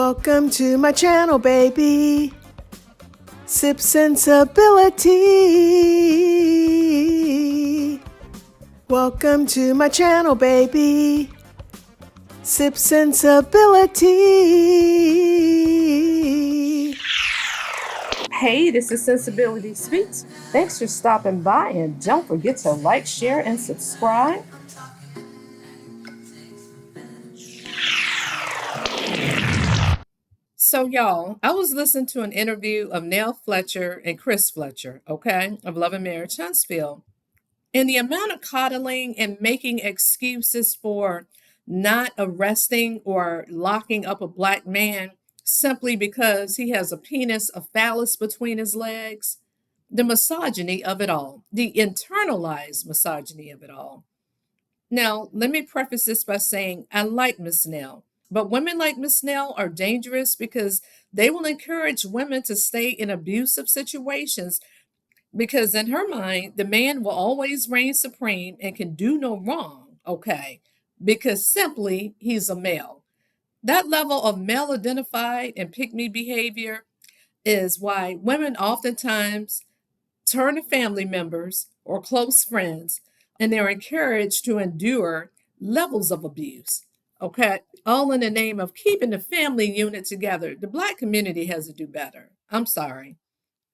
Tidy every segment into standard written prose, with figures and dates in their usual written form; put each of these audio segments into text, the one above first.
Welcome to my channel, baby. Sip Sensibility. Welcome to my channel, baby. Sip Sensibility. Hey, this is Sensibility Speaks. Thanks for stopping by, and don't forget to like, share, and subscribe. So, y'all, I was listening to an interview of Naile, Fletcher, and Chris Fletcher, of Love and Marriage Huntsville. And the amount of coddling and making excuses for not arresting or locking up a black man simply because he has a penis, a phallus between his legs, the misogyny of it all, the internalized misogyny of it all. Now, let me preface this by saying I like Miss Naile, but women like Miss Naile are dangerous because they will encourage women to stay in abusive situations because in her mind, the man will always reign supreme and can do no wrong, because simply he's a male. That level of male identified and pick me behavior is why women oftentimes turn to family members or close friends and they're encouraged to endure levels of abuse. All in the name of keeping the family unit together. The black community has to do better. I'm sorry.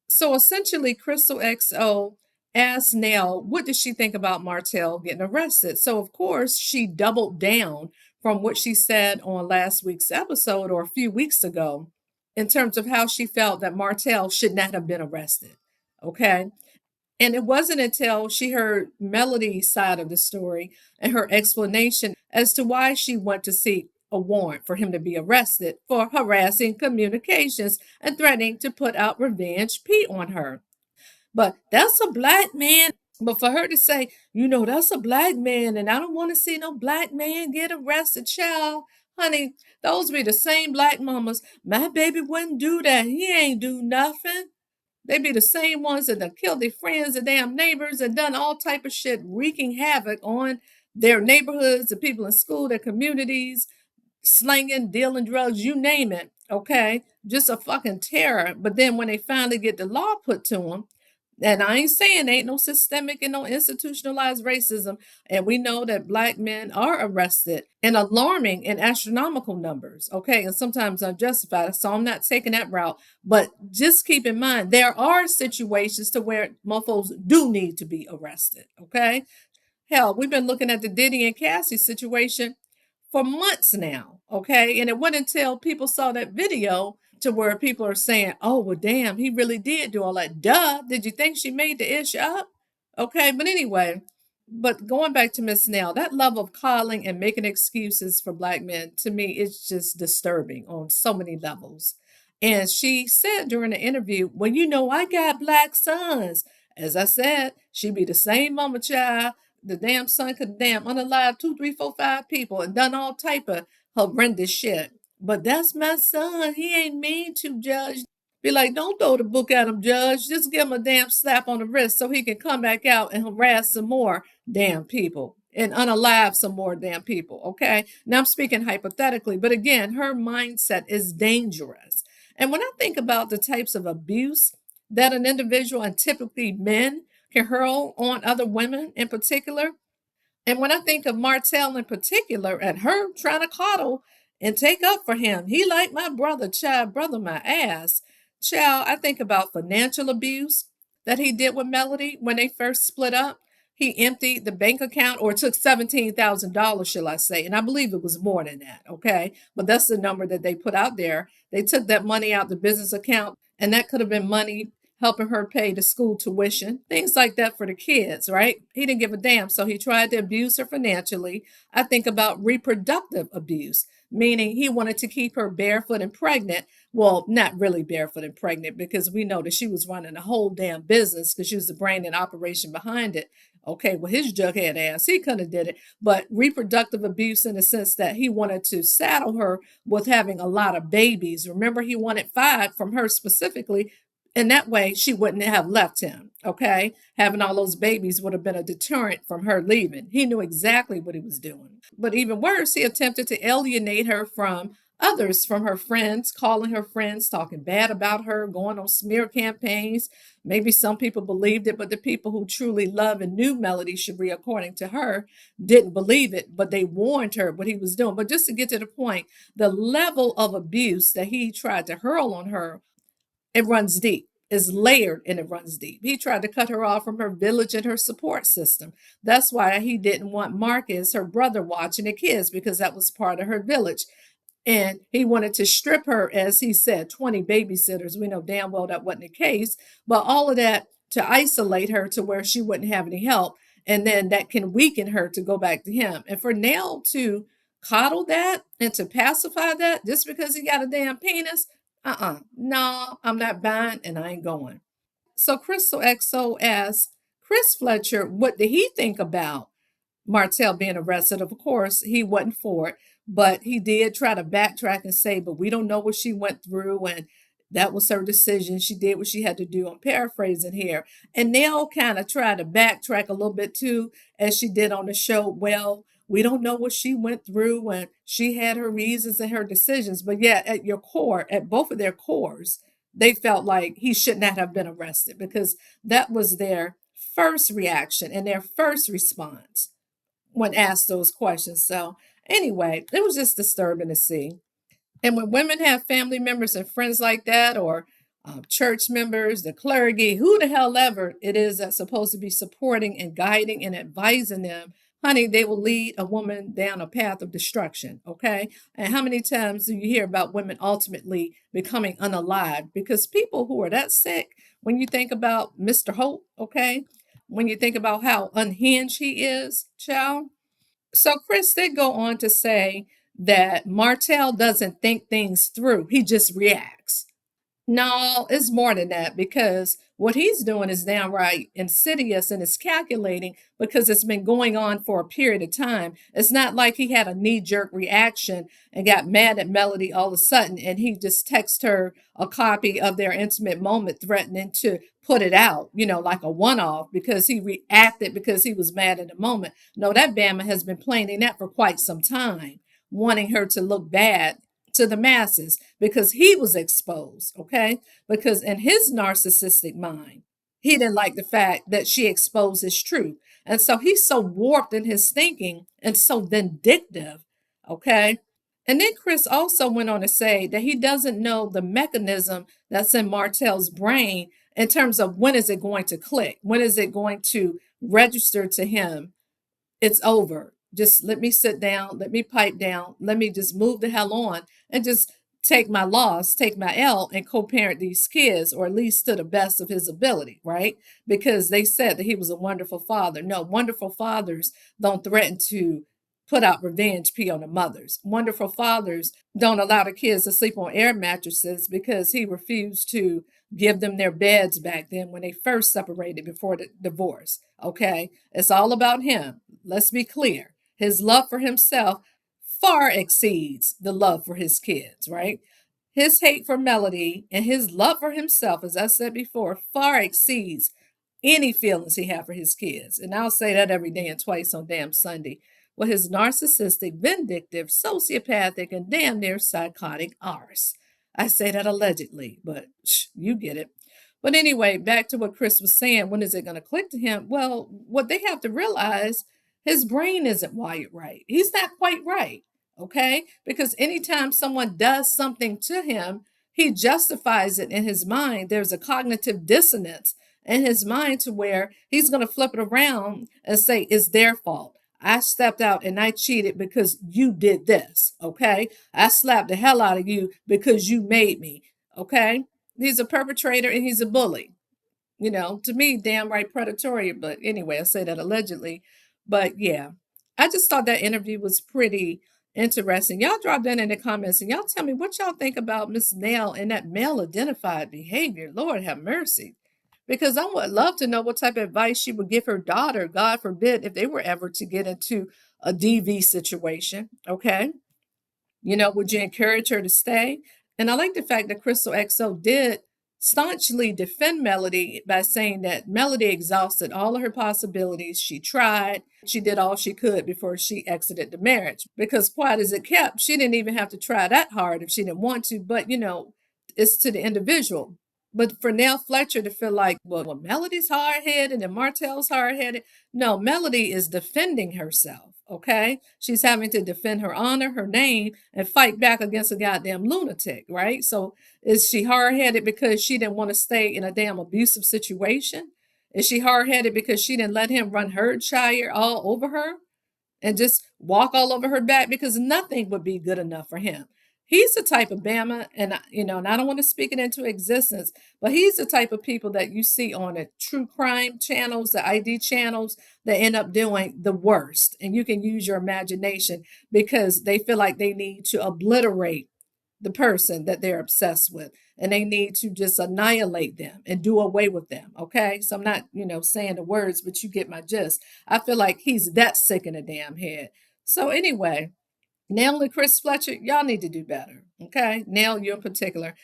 So essentially, Crystal XO asked Naile, what did she think about Martel getting arrested? So, of course, she doubled down from what she said on last week's episode or a few weeks ago in terms of how she felt that Martel should not have been arrested. Okay. And it wasn't until she heard Melody's side of the story and her explanation as to why she went to seek a warrant for him to be arrested for harassing communications and threatening to put out revenge P on her. But that's a black man. But for her to say, that's a black man and I don't want to see no black man get arrested, child, honey, those be the same black mamas. My baby wouldn't do that. He ain't do nothing. They be the same ones that have killed their friends and damn neighbors and done all type of shit, wreaking havoc on their neighborhoods, the people in school, their communities, slinging, dealing drugs, you name it, Just a fucking terror. But then when they finally get the law put to them, and I ain't saying ain't no systemic and no institutionalized racism, and we know that black men are arrested in alarming and astronomical numbers, and sometimes unjustified. So I'm not taking that route, but just keep in mind there are situations to where mofos do need to be arrested, Hell, we've been looking at the Diddy and Cassie situation for months now, and it wasn't until people saw that video to where people are saying, oh, well, damn, he really did do all that. Duh. Did you think she made the ish up? But anyway, but going back to Miss Naile, that level of calling and making excuses for black men, to me, it's just disturbing on so many levels. And she said during the interview, well, I got black sons. As I said, she be the same mama child. The damn son could damn unalive 2, 3, 4, 5 people and done all type of horrendous shit. But that's my son. He ain't mean to, Judge. Be like, don't throw the book at him, Judge. Just give him a damn slap on the wrist so he can come back out and harass some more damn people and unalive some more damn people, Now I'm speaking hypothetically, but again, her mindset is dangerous. And when I think about the types of abuse that an individual, and typically men, can hurl on other women in particular, and when I think of Martel in particular and her trying to coddle and take up for him, he like my brother, child, brother my ass. Child, I think about financial abuse that he did with Melody when they first split up. He emptied the bank account or took $17,000, shall I say. And I believe it was more than that, But that's the number that they put out there. They took that money out the business account, and that could have been money helping her pay the school tuition, things like that for the kids, right? He didn't give a damn. So he tried to abuse her financially. I think about reproductive abuse, meaning he wanted to keep her barefoot and pregnant. Well, not really barefoot and pregnant, because we know that she was running a whole damn business because she was the brain and operation behind it. Well, his jughead ass, he couldn't have did it. But reproductive abuse in the sense that he wanted to saddle her with having a lot of babies. Remember, he wanted 5 from her specifically. And that way she wouldn't have left him, Having all those babies would have been a deterrent from her leaving. He knew exactly what he was doing. But even worse, he attempted to alienate her from Others from her friends, calling her friends, talking bad about her, going on smear campaigns. Maybe some people believed it, but the people who truly love and knew Melody Cherie, according to her, didn't believe it, but they warned her what he was doing. But just to get to the point, the level of abuse that he tried to hurl on her, it runs deep. Is layered and it runs deep. He tried to cut her off from her village and her support system. That's why he didn't want Marcus, her brother, watching the kids because that was part of her village. And he wanted to strip her, as he said, 20 babysitters. We know damn well that wasn't the case, but all of that to isolate her to where she wouldn't have any help. And then that can weaken her to go back to him. And for Naile to coddle that and to pacify that just because he got a damn penis, no, I'm not buying and I ain't going. So Crystal XO asks Chris Fletcher, what did he think about Martel being arrested? Of course, he wasn't for it, but he did try to backtrack and say, but we don't know what she went through, and that was her decision. She did what she had to do. I'm paraphrasing here. And Naile kind of tried to backtrack a little bit too, as she did on the show. Well, we don't know what she went through, and she had her reasons and her decisions. But yet, at your core, at both of their cores, they felt like he should not have been arrested because that was their first reaction and their first response when asked those questions. So, anyway, it was just disturbing to see. And when women have family members and friends like that, or church members, the clergy, who the hell ever it is that's supposed to be supporting and guiding and advising them, honey, they will lead a woman down a path of destruction. Okay. And how many times do you hear about women ultimately becoming unalived? Because people who are that sick, when you think about Mr. Hope, okay, when you think about how unhinged he is, child. So Chris did go on to say that Martel doesn't think things through. He just reacts. No, it's more than that because what he's doing is downright insidious and it's calculating because it's been going on for a period of time. It's not like he had a knee jerk reaction and got mad at Melody all of a sudden and he just texted her a copy of their intimate moment, threatening to put it out, like a one off because he reacted because he was mad at the moment. No, that Bama has been planning that for quite some time, wanting her to look bad to the masses because he was exposed, okay? Because in his narcissistic mind, he didn't like the fact that she exposed his truth. And so he's so warped in his thinking and so vindictive, okay? And then Chris also went on to say that he doesn't know the mechanism that's in Martel's brain in terms of when is it going to click? When is it going to register to him it's over. Just let me sit down, let me pipe down, let me just move the hell on and just take my loss, take my L, and co parent these kids, or at least to the best of his ability, right? Because they said that he was a wonderful father. No, wonderful fathers don't threaten to put out revenge pee on the mothers. Wonderful fathers don't allow the kids to sleep on air mattresses because he refused to give them their beds back then when they first separated before the divorce. Okay, it's all about him. Let's be clear. His love for himself far exceeds the love for his kids, right? His hate for Melody and his love for himself, as I said before, far exceeds any feelings he had for his kids. And I'll say that every day and twice on damn Sunday. Well, his narcissistic, vindictive, sociopathic, and damn near psychotic arse. I say that allegedly, but you get it. But anyway, back to what Chris was saying. When is it going to click to him? Well, what they have to realize, his brain isn't wired right. He's not quite right. Okay? Because anytime someone does something to him, he justifies it in his mind. There's a cognitive dissonance in his mind to where he's going to flip it around and say, it's their fault. I stepped out and I cheated because you did this. Okay? I slapped the hell out of you because you made me. Okay? He's a perpetrator and he's a bully. To me, damn right predatory. But anyway, I say that allegedly. But yeah, I just thought that interview was pretty interesting. Y'all drop that in the comments and y'all tell me what y'all think about Miss Naile and that male identified behavior. Lord have mercy. Because I would love to know what type of advice she would give her daughter, God forbid, if they were ever to get into a DV situation. Okay. Would you encourage her to stay? And I like the fact that Crystal XO did staunchly defend Melody by saying that Melody exhausted all of her possibilities. She tried, she did all she could before she exited the marriage. Because, quiet as it kept, she didn't even have to try that hard if she didn't want to. But, it's to the individual. But for Naile Fletcher to feel like, well, Melody's hard headed and Martel's hard headed. No, Melody is defending herself. Okay. She's having to defend her honor, her name, and fight back against a goddamn lunatic, right? So is she hard headed because she didn't want to stay in a damn abusive situation? Is she hard headed because she didn't let him run Herdshire all over her and just walk all over her back? Because nothing would be good enough for him. He's the type of Bama, and and I don't want to speak it into existence, but he's the type of people that you see on the true crime channels, the ID channels, that end up doing the worst. And you can use your imagination because they feel like they need to obliterate the person that they're obsessed with, and they need to just annihilate them and do away with them. Okay, so I'm not saying the words, but you get my gist. I feel like he's that sick in the damn head. So anyway, Naile and Chris Fletcher, y'all need to do better. Okay, Naile, you in particular.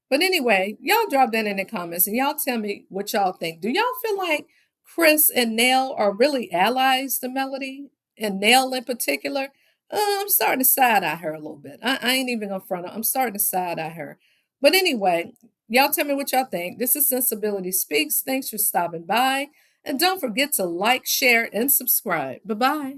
But anyway, y'all drop that in the comments and y'all tell me what y'all think. Do y'all feel like Chris and Naile are really allies to Melody, and Naile in particular? I'm starting to side eye her a little bit. I ain't even gonna front her. I'm starting to side eye her. But anyway, y'all tell me what y'all think. This is Sensibility Speaks. Thanks for stopping by. And don't forget to like, share, and subscribe. Bye bye.